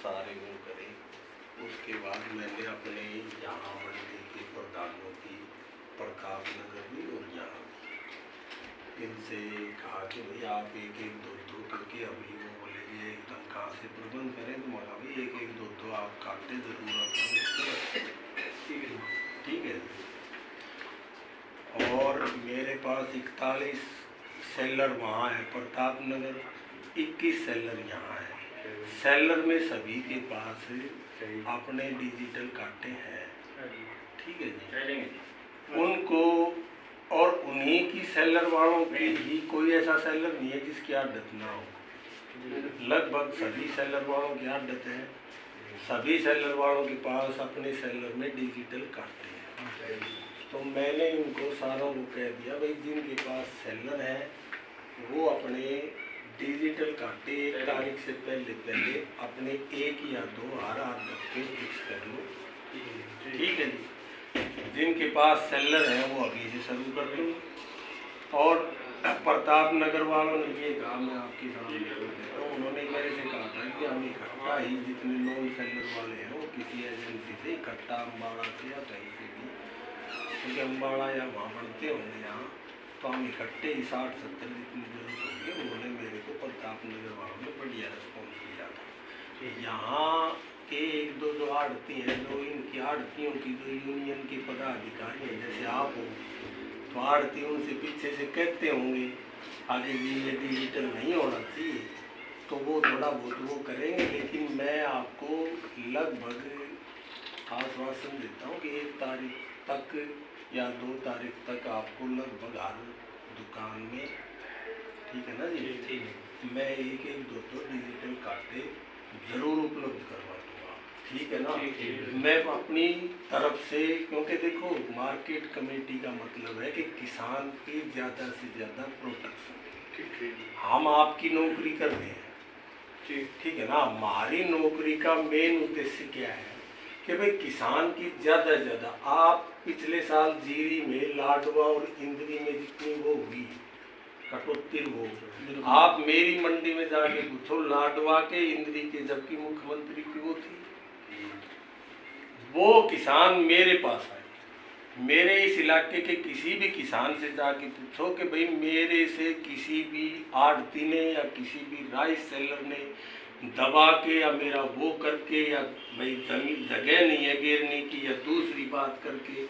सारे वो करे। उसके बाद मैंने अपने यहाँ मंडी के प्रधानों की प्रताप नगर भी और यहाँ भी इनसे कहा कि भाई आप एक एक दो दो करके, अभी वो बोले ये एकदम कहाँ से प्रबंध करें, तो मगा भाई एक एक दो दो आप काटते जरूर अपना। ठीक है। और मेरे पास 41 सेलर वहाँ है प्रताप नगर, 21 सेलर यहाँ है। सेलर में सभी के पास अपने डिजिटल काटे हैं। ठीक है जी। उनको और उन्हीं की सेलर वालों की ही कोई ऐसा सेलर नहीं है जिसकी आदत ना हो। लगभग सभी सेलर वालों की आदत है। सभी सेलर वालों के पास अपने सेलर में डिजिटल काटे हैं। तो मैंने इनको सारों को कह दिया भाई जिनके पास सेलर है वो अपने डिजिटल काटे 1 तारीख से पहले अपने 1 या 2 हर के फिक्स कर लो। ठीक है जी। जिनके पास सेलर है वो अभी से शुरू कर लो। और प्रताप नगर वालों ने ये कहा, मैं आपकी सामने देता हूँ, उन्होंने मेरे से कहा था कि हम इकट्ठा ही जितने नॉन सेलर वाले हैं वो किसी एजेंसी से इकट्ठा अम्बाड़ा से या कहीं से भी, क्योंकि अम्बाड़ा या वहाँ बनते होंगे यहाँ, तो हम इकट्ठे ही 60-70 जितनी जरूरत होगी। उन्होंने मेरे को प्रताप नगर वालों ने बढ़िया रिस्पॉन्स दिया था। यहाँ के 1-2 जो आड़ती हैं, जो इनकी आड़तियों की जो यूनियन के पदाधिकारी हैं जैसे आप हो, तो आड़ती उनसे पीछे से कहते होंगे आगे जी ये डिजिटल नहीं होना चाहिए, तो वो थोड़ा बहुत वो करेंगे। लेकिन मैं आपको लगभग आश्वासन देता हूँ कि 1 तारीख तक या 2 तारीख तक आपको लगभग हर दुकान में, ठीक है ना जी, ठीक है, मैं एक दो डिजिटल काटे जरूर उपलब्ध करवा दूँगा। ठीक है ना। मैं अपनी तरफ से, क्योंकि देखो मार्केट कमेटी का मतलब है कि किसान की ज़्यादा से ज़्यादा प्रोटेक्शन। हम आपकी नौकरी कर रहे हैं, ठीक है ना। हमारी नौकरी का मेन उद्देश्य क्या है कि भाई किसान की ज़्यादा से ज़्यादा, आप पिछले साल जीरी में लाडवा और इंद्री में जितनी वो हुई कटौती, वो आप मेरी मंडी में जाके पूछो लाडवा के इंद्री के, जबकि मुख्यमंत्री की वो थी, वो किसान मेरे पास आए। मेरे इस इलाके के किसी भी किसान से जाके पूछो कि भाई मेरे से किसी भी आड़ती ने या किसी भी राइस सेलर ने दबा के या मेरा वो करके, या भाई जमीन जगह नहीं है गिरने की, या दूसरी बात करके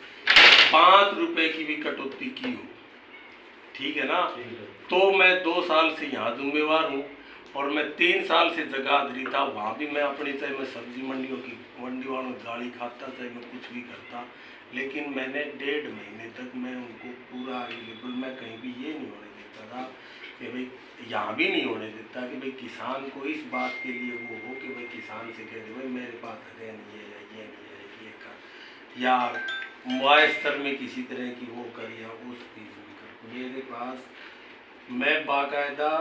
5 रुपए की भी कटौती की हो, ठीक है ना, तो मैं 2 साल से यहाँ जिम्मेवार हूँ। और मैं 3 साल से जगाधरी था, वहाँ भी मैं अपनी, चाहे मैं सब्जी मंडियों की मंडी वालों की गाली खाता, चाहे मैं कुछ भी करता, लेकिन मैंने 1.5 महीने तक मैं उनको पूरा अवेलेबल, मैं कहीं भी ये नहीं होने देता था कि भाई, यहाँ भी नहीं होने देता कि भाई किसान को इस बात के लिए वो हो कि भाई किसान से कह दे भाई मेरे पास जगह नहीं है, या ये नहीं है, ये कर, या मुआस्तर में किसी तरह की वो कर, या उस चीज़ में कर। मेरे पास, मैं बाकायदा,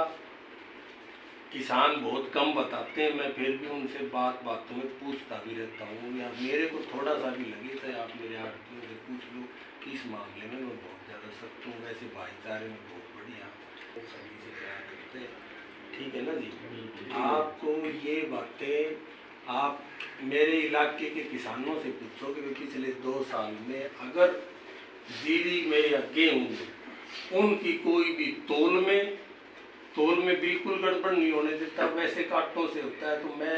किसान बहुत कम बताते हैं, मैं फिर भी उनसे बातों में पूछता भी रहता हूँ, या मेरे को थोड़ा सा भी लगे तो आप मेरे आड़तियों से पूछ लो कि इस मामले में मैं बहुत ज़्यादा सख्त हूँ। वैसे भाईचारे में बहुत बढ़िया, तो सभी से प्यार करते हैं, ठीक है ना जी। आपको ये बातें आप मेरे इलाके के किसानों से पूछो कि पिछले 2 साल में अगर जीरी में या गेहूँ में उनकी कोई भी तोल में बिल्कुल गड़बड़ नहीं होने देता, वैसे काटों से होता है। तो मैं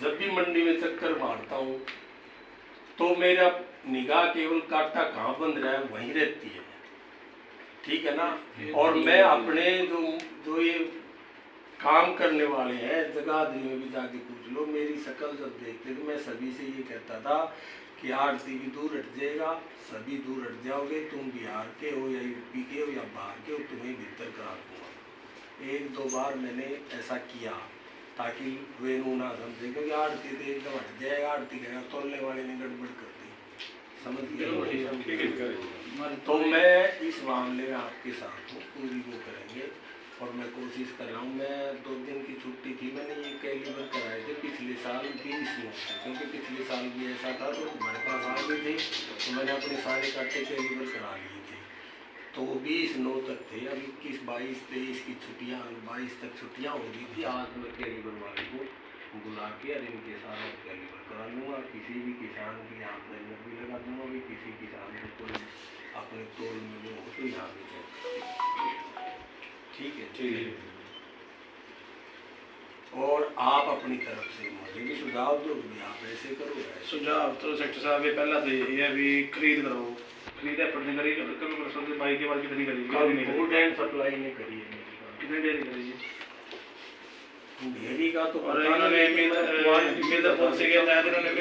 जब भी मंडी में चक्कर मारता हूँ तो मेरा निगाह केवल काटा कहाँ बंद रहा है वहीं रहती है, ठीक है ना। और मैं अपने जो ये काम करने वाले हैं, जगाधरी में भी जाके पूछ लो, मेरी शक्ल जब देखते थे मैं सभी से ये कहता था कि आरती भी दूर हट जाएगा, सभी दूर हट जाओगे, तुम बिहार के हो या यूपी के हो या बाहर के हो, तुम्हें भीतर करा दूंगा। 1-2 बार मैंने ऐसा किया ताकि वे ना समझे, क्योंकि आड़ती तो एकदम हट जाएगा, आड़ती कहेगा तोलने वाले ने गड़बड़ कर दी, समझ गए। तो मैं इस मामले में आपके साथ हूँ, पूरी वो करेंगे। और मैं कोशिश कर रहा हूँ, मैं 2 दिन की छुट्टी थी, मैंने ये कैलिबर कराए थे पिछले साल 20 में, क्योंकि पिछले साल भी ऐसा था तो हमारे पास आ गए थे, तो मैंने अपने सारे काटे कैलिबर करा लिए थे। तो वो 20/9 तक थे। अब 21, 22, 23 की छुट्टियाँ, 22 तक छुट्टियाँ हो गई थी। आज मैं कैलिबर वाले को बुला के और इनके साथ कैलिबर करा लूँगा। किसी भी किसान की यहाँ पर भी लगा दूँगा, भी किसी किसान को कोई अपने तोल मिले हो तो यहाँ भी चेक। ठीक है, ठीक है। और आप अपनी तरफ से मुझे भी सुझाव दो, आप ऐसे करो ऐसे। सुझाव तो सेक्टर साहब ये पहला तो ये अभी खरीद करो, खरीद एफर्ट नहीं करी, कभी परसों से बाई के बाद कितनी करी? फूड एंड सप्लाई ने करी है मेरी बात। कितनी देरी करी जी? डेयरी का तो और इन्होंने मिर्जापुर से गया था, इन्होंने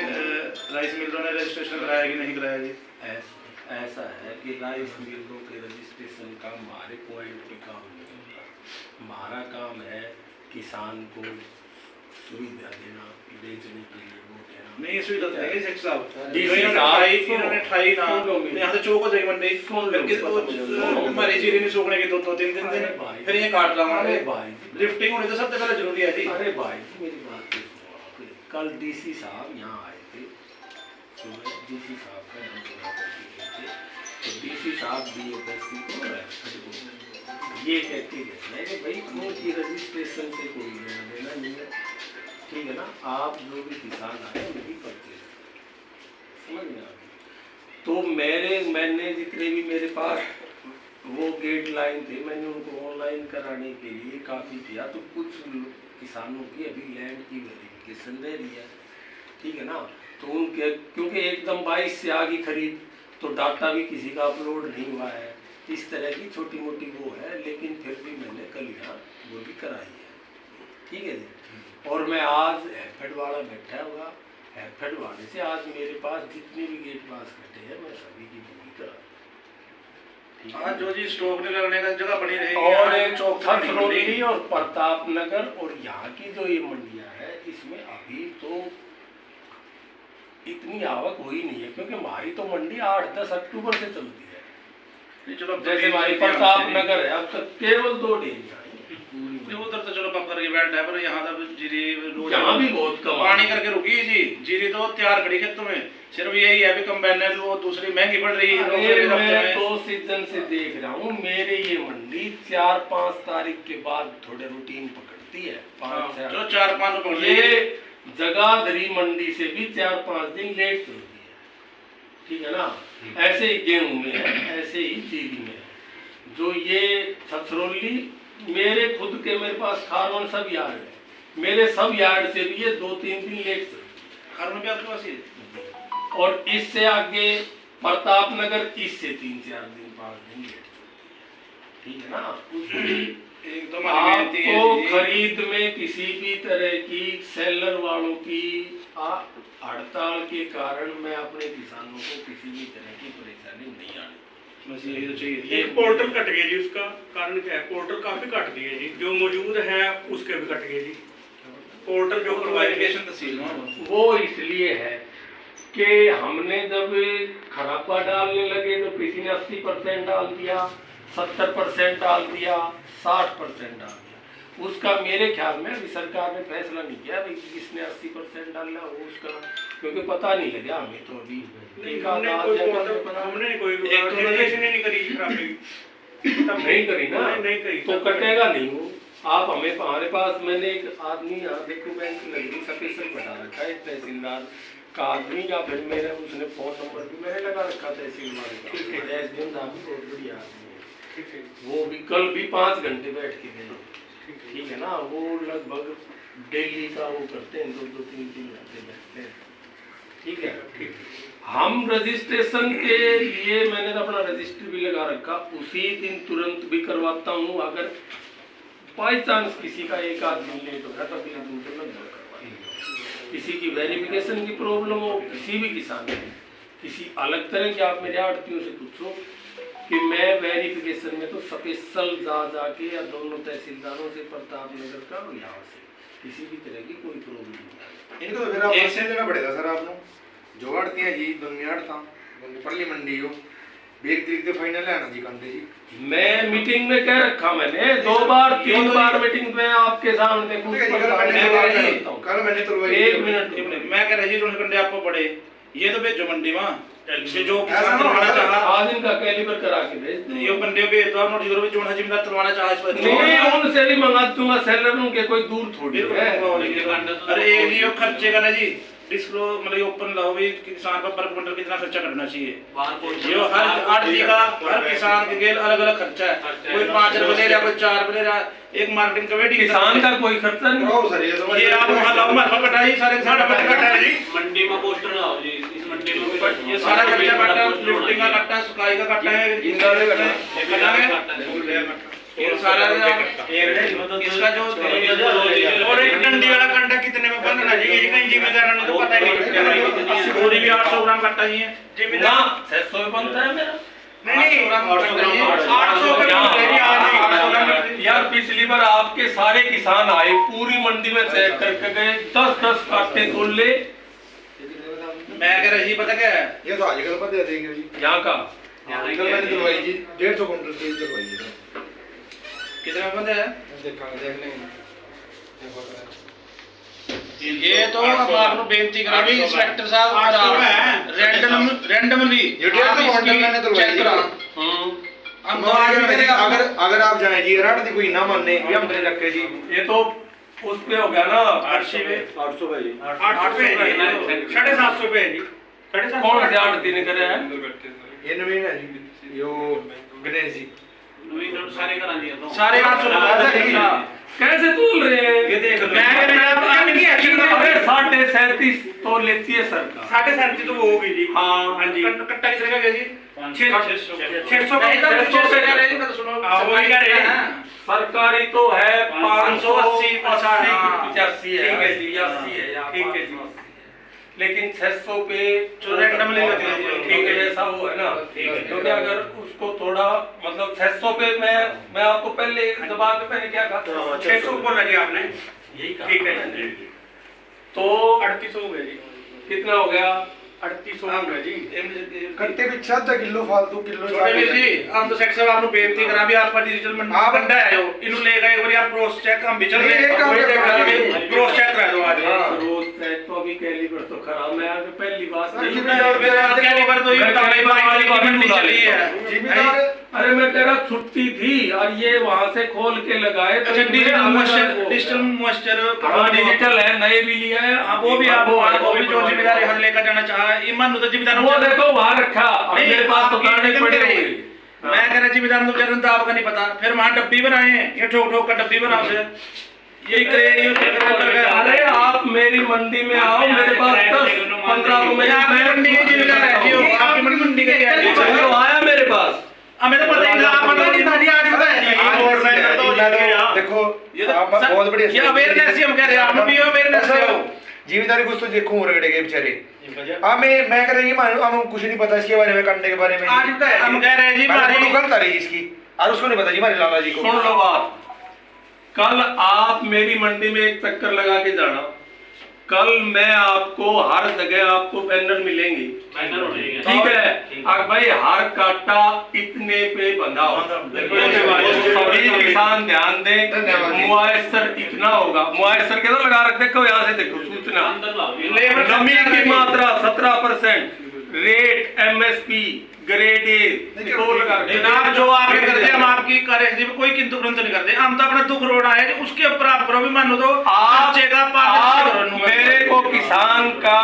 राइस मिलों ने रजिस्ट्रेशन कराया कि नहीं कराया जी? ऐसा है कि राइस मिलों के रजिस्ट्रेशन का हमारे पॉइंट पे काम नहीं होता। हमारा काम है किसान को सुविधा देना, बेचने के लिए वो देना। नहीं सुविधा तो नहीं सेक्टर साहब, इन्होंने ठाई ना यहाँ से चौक हो जाएगी मंडी, हमारी जीरी नहीं सूखने की 2-3 दिन फिर ये काट लाऊंगा। लिफ्टिंग होनी तो सबसे पहले जरूरी है जी। अरे भाई जी मेरी बात सुनो, कल डीसी साहब यहाँ आए थे, सुबह डीसी साहब का हम चुनाव करके गए थे, तो डीसी साहब DFSC को ये कहते हैं कि भाई उनकी रजिस्ट्रेशन से कोई लेना देना नहीं है, ठीक है ना। आप जो भी किसान आए उनकी परचेज समझ में आ गई। तो मैंने जितने भी मेरे पास वो गेट लाइन थे, मैंने उनको ऑनलाइन कराने के लिए काफ़ी किया। तो कुछ किसानों की अभी लैंड की वेरिफिकेशन रह रही है, ठीक है ना। तो उनके क्योंकि एकदम 22 से आगे खरीद, तो डाटा भी किसी का अपलोड नहीं हुआ है, इस तरह की छोटी मोटी वो है। लेकिन फिर भी मैंने कल यहाँ वो भी कराई है, ठीक है जी। और मैं आज हैफेड वाला बैठा हुआ, हैफेड वाले से आज मेरे पास जितने भी गेट पास कटे हैं मैं सभी की पूरी करा। हाँ जो जी स्टॉक नहीं लगने का जगह बनी रहेगी। और एक खरौली और प्रताप नगर और यहाँ की जो ये मंडियाँ है, इसमें अभी तो इतनी आवक हुई नहीं है, क्योंकि हमारी तो मंडी 8-10 अक्टूबर से चलती है। चलो जैसे हमारी प्रताप नगर है, अब तक केवल 2 डेयरी उधर तो चलो पंप करके बैठ है, पर यहाँ तक जीरी रोज यहाँ भी बहुत कम पानी करके रुकी है जी। जीरी तो तैयार खड़ी खेतों में, सिर्फ यही है भी कंबाइनर वो दूसरी महंगी पड़ रही है। मैं 2 सीजन से देख रहा हूँ, मेरे ये मंडी 4-5 तारीख के बाद थोड़े रूटीन पकड़ती है। 5-6 4-5 पकड़ ये जगाधरी मंडी से भी 4-5 दिन लेट चलती है, ठीक है ना। ऐसे ही गेहूं में है, ऐसे ही जीरी में है। जो ये छछरौली मेरे खुद के मेरे पास खारवन सब यार्ड है, मेरे सब यार्ड से भी ये 2-3 दिन लेट चलती है। खारवन भी आपके पास ही? और इससे आगे प्रताप नगर इससे 3-4 दिन 5 दिन लेट चलती है, ठीक है ना। उसमें एकदम आपको खरीद में किसी भी तरह की सेलर वालों की हड़ताल के कारण मैं अपने किसानों को किसी भी तरह की परेशानी नहीं आनी, बस यही तो चाहिए। एक पोर्टल कट गया जी, उसका कारण क्या है? पोर्टल काफी कट दिए जी, जो मौजूद है उसके भी कट गए जी। पोर्टल जो वेरिफिकेशन तहसील में वो इसलिए है कि हमने जब खराबा डालने लगे तो किसी ने 80% डाल दिया, 70% डाल दिया, 60% डाल दिया। उसका मेरे ख्याल में अभी सरकार ने फैसला नहीं किया भाई किसने 80% डाला वो उसका, क्योंकि पता नहीं लगा हमें तो अभी। हमने कोई नहीं करी नहीं करी ना, नहीं करी तो कटेगा नहीं वो। आप हमारे पास मैंने एक आदमी यहाँ देखो बैंक लगी सफेद बता रखा है, तहसीलदार का आदमी, या फिर मेरा उसने फोन नंबर भी मैंने लगा रखा तहसील वाले का। एसडीएम साहब भी बहुत बढ़िया आदमी है, वो भी कल भी 5 घंटे बैठ के गए, ठीक है ना। वो लगभग डेली का वो करते हैं, 2-3 घंटे बैठते हैं, ठीक है। हम रजिस्ट्रेशन के लिए मैंने तो अपना रजिस्टर भी लगा रखा, उसी दिन तुरंत भी करवाता हूँ। अगर बाई चांस किसी का एक आध दिन लेट हो गया तो अगले दिन तो लगभग करवाएंगे। किसी की वेरिफिकेशन की प्रॉब्लम हो, किसी भी किसान की किसी अलग तरह की, आप मेरे आड़तियों से पूछो कि मैं वेरिफिकेशन में तो स्पेशल जाके या दोनों तहसीलदारों से प्रताप नगर का और यहाँ से किसी भी तरह की कोई प्रॉब्लम नहीं है। इनको तो फिर आप ऐसे देना पड़ेगा सर आपको, जो आड़ती है जी दुनियाड़ था पल्ली मंडी हो 1 तारीख से फाइनल है ना जी कंदे जी। मैं मीटिंग में कह रखा, मैंने 2 बार 3 बार मीटिंग में आपके सामने कल मैंने तो 1 मिनट मैं कह रही हूँ कंडे आपको पड़े ये तो भेजो मंडी में ये जो ऐसा किसान ना तलवाना हो, चाहा आज इनका कैलिबर करा के भेज दो। ये मंडी में भेज दो नोटिस करो भी जो जिम्मेदार तलवाना चाहा इस पर नहीं उनसे भी मंगा दूंगा, सेलर उनके कोई दूर थोड़ी है। अरे ये भी खर्चे का ना जी डिस्क्लो मतलब ओपन लाओ भी किसान पर क्विंटल कितना खर्चा करना चाहिए। ये हर आड़ती का हर किसान के लिए अलग अलग खर्चा है, कोई 5 रुपए ले रहा, कोई 4 रुपए ले रहा, एक मार्केटिंग कमेटी किसान का कोई खर्चा नहीं। ओ सर ये तो ये आप वहां लाओ मत कटाई सारे सारा कटा है जी मंडी में पोस्टर लगाओ जी, इस मंडी में ये सारा खर्चा काटा, लिफ्टिंग का काटा, सुखाई का काटा है, इनका भी काटा ये कटा है ये सारा इसका जो और एक डंडी वाला कंडा कितने में बनना चाहिए ये कहीं जिम्मेदार ने तो पता ही नहीं। पूरी भी 800 ग्राम कट्टा ही है ना जिम्मेदार 600 में बनता है मेरा। नहीं 800 ग्राम यार पिछली बार आपके सारे किसान आए, पूरी मंडी में चेक करके गए, 10-10 काटे तोल ले। मैं कह रही पता क्या है ये तो आजकल पर दे देंगे जी। यहाँ का आजकल मैंने दिलवाई जी 150 कुंटल की दिलवाई जी। कितने में बंद है देख लेंगे। ये तो अब आपको बेनती करा भी इंस्पेक्टर साहब रैंडमली ये 150 कुंटल मैंने दिलवाई चेक जी। करा हम तो अगर अगर आप जाए जी रात दी कोई ना माने भी हम तेरे रखे जी। ये तो उस पे हो गया ना 800 पे 800 भाई जी। 800 पे 750 पे है जी, 750 कौन से 8 दिन करे हैं? ये नवीन है जी यो गणेश जी। सारे करा दिया तो सारे 800 कैसे तोल रहे हैं? ये देख मैं अरे 37.5 तो लेती है सरकार। 37.5 तो वो होगी जी। हाँ जी कट्टा कितने का गया जी 600 का सुनो सरकारी तो है 580 85 है, ठीक है जी, 80 है या ठीक है जी। 580 लेकिन 600 पे जो randomly लेते हैं, ठीक है ऐसा वो है ना। ठीक है। क्योंकि अगर उसको थोड़ा मतलब 600 पे मैं आपको पहले जवाब में मैंने क्या कहा 600 बोला जी आपने, यही कहा। ठीक है जी। तो 3800 हो गया जी, कितना हो गया? 3800 हो गया जी। कट्टे भी 6 किलो फालतू किलो छोटे वीर जी हम तो सेक्टर वालों को बेनती करा भी आप डिजिटल मंडी आप- बंदा है जो इनु लेगा एक बार आप क्रॉस चेक हम भी चल रहे नहीं, एक काम हैं क्रॉस चेक करा दो आज हाँ। रोज चेक तो अभी कैलिबर तो खराब, मैं आगे पहली बात सर, नहीं जिम्मेदार मेरे आज क्या लेबर तो ये मैं तगड़ी वाली मंडी चली है जिम्मेदार अरे मैं तेरा छुट्टी थी और ये वहां से खोल के लगाए तो अच्छा ये डिजिटल अलग मॉइस्चर अलग हो डिजिटल गया। मॉइस्चर हाँ डिजिटल है, नए भी लिया है। हाँ वो भी आप वो भी जो जिम्मेदारी हल लेकर जाना चाहा ईमान तो जिम्मेदार वो देखो वहां रखा, अब नहीं, मेरे पास तो आपकी करने एकदम पड़े नहीं होंगे। रही। मैं कह रहा जिम्मेदार तो बेचारे तो आपका नहीं पता फिर वहां डब्बी बनाए हैं ये ठोक ठोक कर डब्बी बनाओ से यही करे अरे आप मेरी मंडी में आओ, मेरे पास 10-15 को मैं आपकी मंडी के जिम्मेदार है जी आपकी मंडी के क्या है चलो आया मेरे पास। हमें तो पता ही नहीं आप पता नहीं था जी आज पता है जी गवर्नमेंट तो देखो ये तो आप बहुत बढ़िया ये अवेयरनेस ही हम कह रहे हैं आप भी अवेयरनेस हो जिम्मेदारी कुछ तो देखो रगड़े के बेचारे। मैं कह रही हूं हम कुछ नहीं पता इसके बारे में करने के बारे में। आज हम कह रहे हैं जी हमारी हमारी गलत आ रही है इसकी और उसको नहीं पता जी हमारे लाला जी को। सुन लो बात, कल आप मेरी मंडी में एक चक्कर लगा के जाना, कल मैं आपको हर जगह आपको बैनर मिलेंगे, बैनर हो जाएंगे। ठीक है। और भाई हर काटा इतने पे बंधाओ, सभी किसान ध्यान दें। धन्यवाद जी। मुआयसर इतना होगा, मुआयसर के तो लगा रख देखो यहाँ से देखो सूचना, अंदर लाओ ये लेबर नमी की मात्रा 17%, रेट MSP ग्रेड ए तो लगा रखे। जनाब जो आप करते हैं हम आपकी कार्य कोई किंतु परंतु नहीं करते हम तो अपना दुख रोना है उसके ऊपर आप करो भी मानो तो आप आप मेरे को किसान का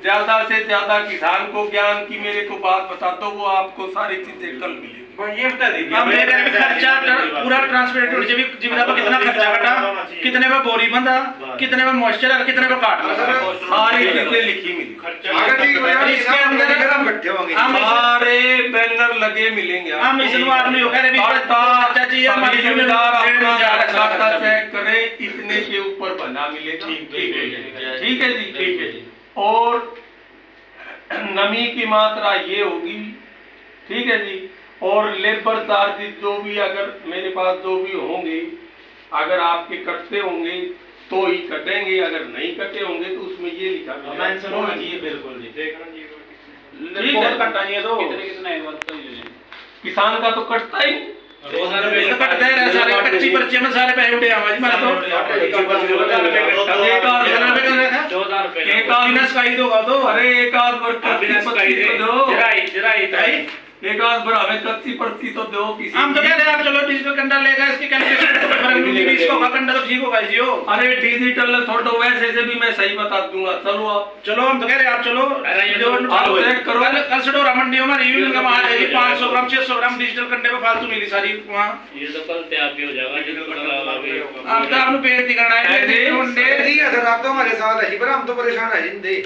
ज्यादा से ज्यादा किसान को ज्ञान की मेरे को बात बता दो, वो आपको सारी चीजें कल मिलेगी। ये बता दीजिए अब मेरे में खर्चा पूरा ट्रांसपेरेंट होना चाहिए जिम्मेदार पर कितना खर्चा कटा कितने में बोरी बंधा कितने में मॉइस्चर और कितने में काट सारी चीजें लिखी मिली, अगर ठीक हो जाए इसके अंदर हम इकट्ठे होंगे। हम सारे बैनर लगे मिलेंगे। हम इसमें आप नहीं हो कह रहे भी खर्चा चाहिए हमारी जिम्मेदार अपना खाता जिम्मेदार चेक करे, इतने के ऊपर बना मिलेगा। ठीक है ठीक है जी, ठीक है जी। और नमी की मात्रा ये होगी, ठीक है जी। और लेबर चार्जेस जो भी अगर मेरे पास जो भी होंगे, अगर आपके कटते होंगे तो ही कटेंगे, अगर नहीं कटे होंगे तो उसमें ये लिखा मेंशन होना चाहिए बिल्कुल जी। ठीक है। कटा चाहिए तो कितने कितने एक बात तो ये किसान का तो कटता ही नहीं। कटते रहे सारे कच्ची पर्ची में सारे पैसे उठे आवाज मारा तो एक आध बिना सकाई दोगा तो अरे एक आध बार कच्ची पर्ची तो दो, भाई एक आध बार हमें कच्ची पर्ची तो दो किसी हम तो की। कह रहे हैं आप चलो डिजिटल कंडा लेगा इसकी कैलकुलेशन तो फर्क नहीं पड़ेगा, इसको होगा कंडा तो ठीक होगा जियो। अरे डिजिटल छोड़ो, वैसे से भी मैं सही बता दूंगा। चलो आप चलो हम तो कह रहे हैं आप चलो आप चेक करो। कल से डोरा मंडी में रिव्यू का वहां है 500 ग्राम 600 ग्राम डिजिटल कंडे पे फालतू मिली सारी वहां। ये तो कल तैयार भी हो जाएगा जितना पता लगा अभी हम तो आपने पेड़ दिखाना है मंडे ठीक है सर, आप तो हमारे साथ है जी, पर हम तो परेशान है जिंदे।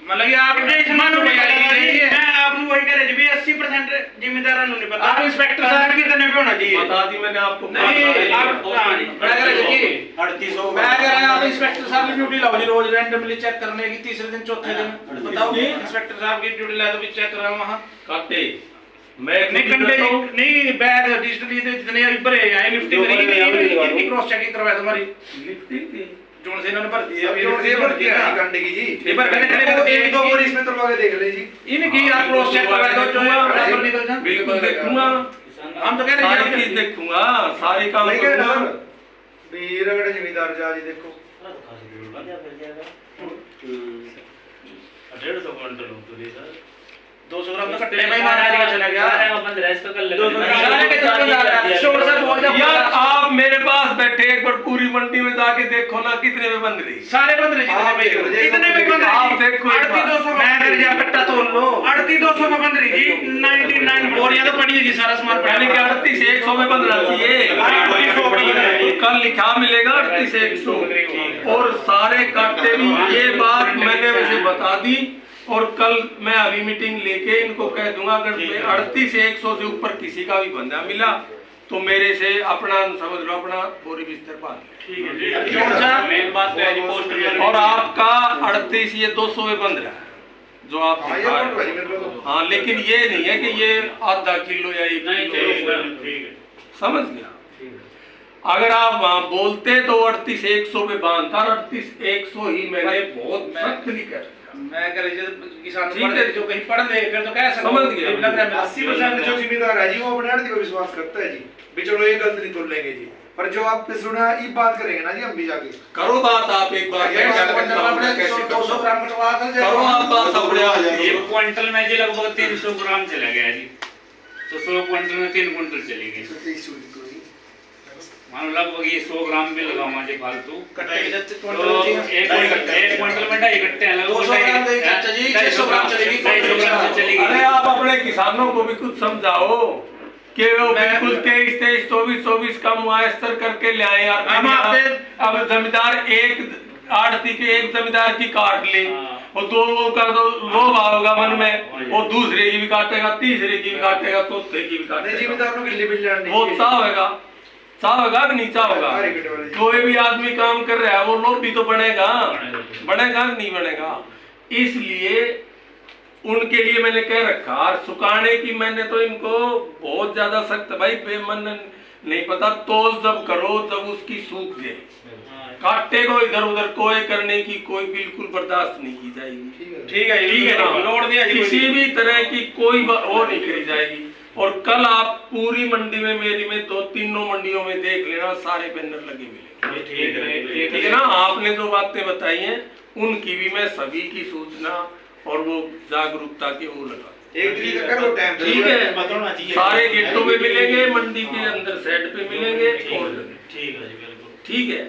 मतलब कि आपने मानो मैं आपको वही कह रहे जी 80% जिम्मेदार नहीं पता आप इंस्पेक्टर साहब कितने पे होना चाहिए। बता दी मैंने आपको। नहीं आप मैं कह रहा जी 3800 मैं कह रहा हूं आप इंस्पेक्टर साहब की ड्यूटी लाओ जी रोज रैंडमली चेक करने की, तीसरे दिन चौथे दिन बताओ इंस्पेक्टर साहब की ड्यूटी ला तो भी चेक कर रहा हूं वहां काटे मैं नहीं कंडे नहीं बैग डिजिटली जितने भरे हैं लिफ्टिंग नहीं इनकी क्रॉस चेकिंग करवाया तुम्हारी लिफ्टिंग थी जोन से इन्होंने भर दिया ये पर क्या है कंडे की जी? ये पर खड़े तो एक दो बार इसमें तुलवा के देख ले जी। इनकी आप क्रॉस चेक करवा दो जो बराबर निकल जाए। बिल्कुल देखूंगा, हम तो कह रहे सारी हैं चीज देखूंगा, सारी काम नहीं कह करूंगा। सर भी रगड़ जिम्मेदार जा जी देखो 150 क्विंटल हो तो सर 200 ग्राम तो कट्टे में मारा का चला गया। अपन रेस्ट कर ले 200 ग्राम सारे के चला गया शोर से बोल जा यार आप मेरे पास बैठे एक बार पूरी मंडी में जाके देखो ना कितने में बंद रही। सारे बंद रहे जितने भाई इतने में बंद आप रही देखो एक बार। 3800 मैं कह रहा कट्टा तोल लो 3800 में बंद रही जी 99 और ये तो पड़ी है जी सारा सामान पहले क्या 38 100 में बंद रहना चाहिए, कल लिखा मिलेगा 38 100। और सारे काटे भी ये बात मैंने वैसे बता दी, और कल मैं अभी मीटिंग लेके इनको कह दूंगा अगर 38 100 से ऊपर किसी का भी बंदा मिला तो मेरे से अपना समझ लो अपना बोरी बिस्तर पाल ठीक है जी। मेन बात है जी पोस्टर और आपका 38 ये 200 में बंद रहा है जो आप हाँ, ये दिखा बात रहे भाई मेरे हो। को हाँ लेकिन ये नहीं है कि ये आधा किलो या 1 नहीं किलो, ठीक है समझ गया। अगर आप वहाँ बोलते तो 38 100 पे बांधता, 38 100 ही मैंने बहुत सख्त लिखा। मैं कह रही किसान ठीक है, जो कहीं पढ़ ले फिर तो कह सकते समझ गया। लग रहा है 80% जो जिम्मेदार है जी वो अपने आड़ती को विश्वास करता है जी भी चलो ये गलत नहीं तोड़ लेंगे जी, पर जो आप पे सुना ये बात करेंगे ना जी हम भी जाके करो बात आप एक बार, ये कैसे बात करना अपने है, कैसे 200 ग्राम कटवा कर करो आप बात अपने आ ये जाएगी। क्विंटल में जी लगभग 300 ग्राम चला गया जी, तो 100 क्विंटल में 3 क्विंटल चलेगी। मान लो लगभग ये 100 ग्राम भी लगाऊंगा जी फालतू कट्टे के जब तो एक क्विंटल में 2.5 कट्टे हैं लगभग 200 ग्राम नहीं चाचा जी 600 ग्राम चलेगी 250 ग्राम से चलेगी। अरे आप अपने किसानों को भी कुछ समझाओ कि वो बिल्कुल 23 24 का मुआयस्तर करके ले आए यार। हम आपसे अब जमींदार एक आड़ती के एक जमींदार की काट ले और दो का तो लोभ आओगा मन में, वो दूसरे की भी काटेगा, तीसरे की भी काटेगा, चौथे की भी नहीं काटेगा, जिम्मेदार को गिल्ली बिल्ली लड़नी वो चा होगा कि नीचा होगा। कोई भी आदमी काम कर रहा है वो लोभ भी तो बनेगा कि नहीं बनेगा। इसलिए उनके लिए मैंने कह रखा, और सुखाने की मैंने तो इनको बहुत ज्यादा सख्त भाई बेमन नहीं पता, तोल जब करो जब उसकी सूख जाए, काटे को इधर उधर कोई करने की कोई बिल्कुल बर्दाश्त नहीं की जाएगी। ठीक है ना? लोड दिया जी किसी भी तरह की कोई वो नहीं करी जाएगी। और कल आप पूरी मंडी में मेरी में 2-3 मंडियों में देख लेना सारे बैनर लगे मिलेंगे। ठीक है ना? आपने जो बातें बताई हैं उनकी भी मैं सभी की सूचना और वो जागरूकता की वो लगा। एक दिन का करो टाइम ठीक है, सारे गेटों पे मिलेंगे, मंडी के अंदर सेट पे मिलेंगे और ठीक है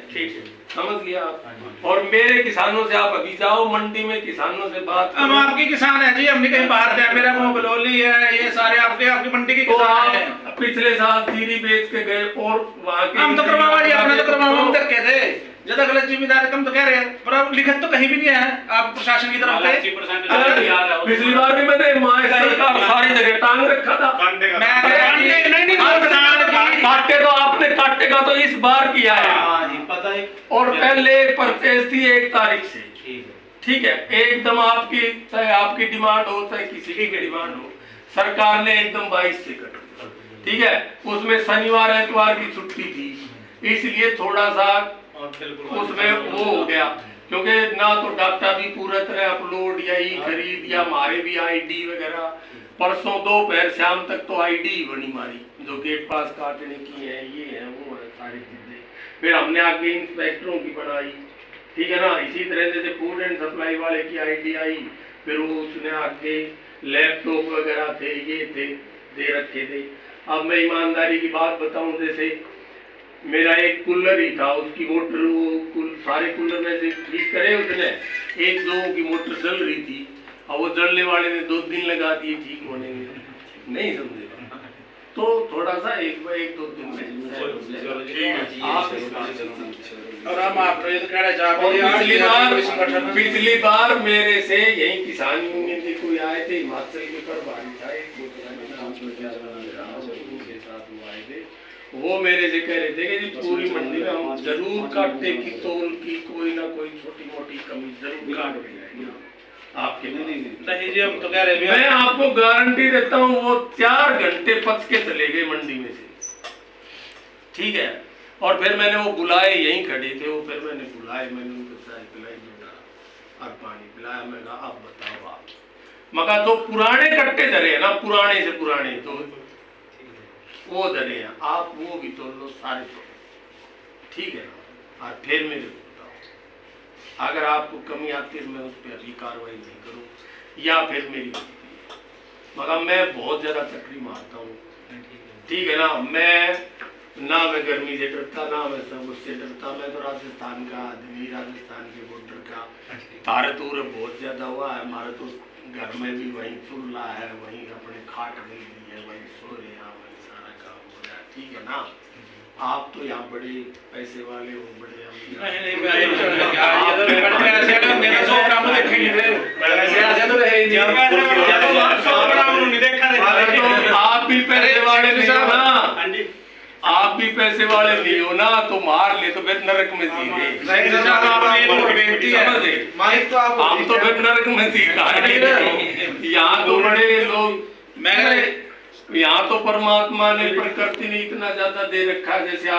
समझ लिया आप। और मेरे किसानों से आप अभी जाओ मंडी में किसानों से बात हम आपके किसान हैं जी, हमने कहीं बाहर गया, मेरा मुंह बलौली है, ये सारे आपकी मंडी के तो किसान हैं। आप पिछले साल जीरी बेच के गए और वहाँ के हम तो करवावा जी, हमने तो करवावा, हम तक कह थे ज्यादा गलत जिम्मेदार कम तो कह रहे हैं, पर अब लिखत तो कहीं भी नहीं है आप प्रशासन की तरफ से। 80% पिछली बार भी मैंने माए सरकार सारी जगह टांग रखा था। नहीं काटे तो आपने काटेगा तो इस बार किया है पता है। और पहले परचेज थी 1 तारीख से। ठीक है, एकदम आपकी चाहे आपकी डिमांड हो चाहे किसी की डिमांड हो, सरकार ने एकदम 22 से कर दिया। ठीक है, उसमें शनिवार एतवार की छुट्टी थी, इसलिए थोड़ा सा उसमें वो हो गया, क्योंकि ना तो डाटा भी पूरा तरह अपलोड या ई खरीद या हमारे भी आईडी वगैरह, परसों दोपहर शाम तक तो आईडी ही बनी मारी जो गेट पास काटने की है, ये है वो है सारी चीजें। फिर हमने आगे इंस्पेक्टरों की बनाई, ठीक है ना। इसी तरह जैसे फूड एंड सप्लाई वाले की आईडी आई, फिर वो उसने आगे लैपटॉप वगैरह थे, ये थे, दे रखे थे। अब मैं ईमानदारी की बात बताऊं, जैसे मेरा एक कूलर ही था, उसकी मोटर वो सारे कूलर में से ठीक करे उसने, एक दो की मोटर जल रही थी, और वो जलने वाले ने 2 दिन लगा दिए ठीक होने में, नहीं समझे। तो थोड़ा सा एक दो दिन में आप और हम आप ये तो कहना चाह और रहे हैं पिछली बार मेरे से यही किसान यूनियन के कोई आए थे, हिमाचल के प्रभारी था एक, उनके साथ वो आए थे। वो मेरे से कह रहे थे कि जी पूरी मंडी में हम जरूर काटे की तोल की कोई ना कोई छोटी मोटी कमी जरूर काट के जाएंगे आपके। नहीं जी, हम तो कह रहे हैं, मैं आपको गारंटी देता हूँ, वो 4 घंटे पच के चले गए मंडी में से, ठीक है। और फिर मैंने वो बुलाए, यहीं खड़े थे वो, फिर मैंने बुलाए, मैंने उनको चाय पिलाई और पानी पिलाया। मैं कहा अब बताओ आप, मगर तो पुराने कट्टे धरे हैं ना, पुराने से पुराने तो वो धरे हैं, आप वो भी तोड़ लो, सारे तोड़, ठीक है ना। और फिर मेरे को बताओ, अगर आपको कमी आती है मैं उस पर अभी कार्रवाई नहीं करूँ, या फिर मेरी गलती है, मगर मैं बहुत ज़्यादा चक्री मारता हूँ, ठीक है ना। मैं गर्मी से डरता, ना मैं सब उससे डरता। मैं तो राजस्थान का आदमी, राजस्थान के बॉर्डर का, भारत दूर बहुत ज़्यादा हुआ है हमारे तो, घर में भी वहीं चूल्हा है, वहीं अपने खाट मिल रही है, वहीं सो रहे हैं, वहीं सारा काम हो रहा है, ठीक है ना। आप तो यहाँ बड़े पैसे वाले हो, बड़े आप भी पैसे वाले नहीं हो ना, आप भी पैसे वाले नहीं हो ना, तो मार ले तो फिर नरक में सीधे, हम तो फिर नरक में सीखा है। यहाँ तो बड़े लोग, यहाँ तो परमात्मा ने प्रकृति ने इतना ज्यादा दे रखा है, जैसे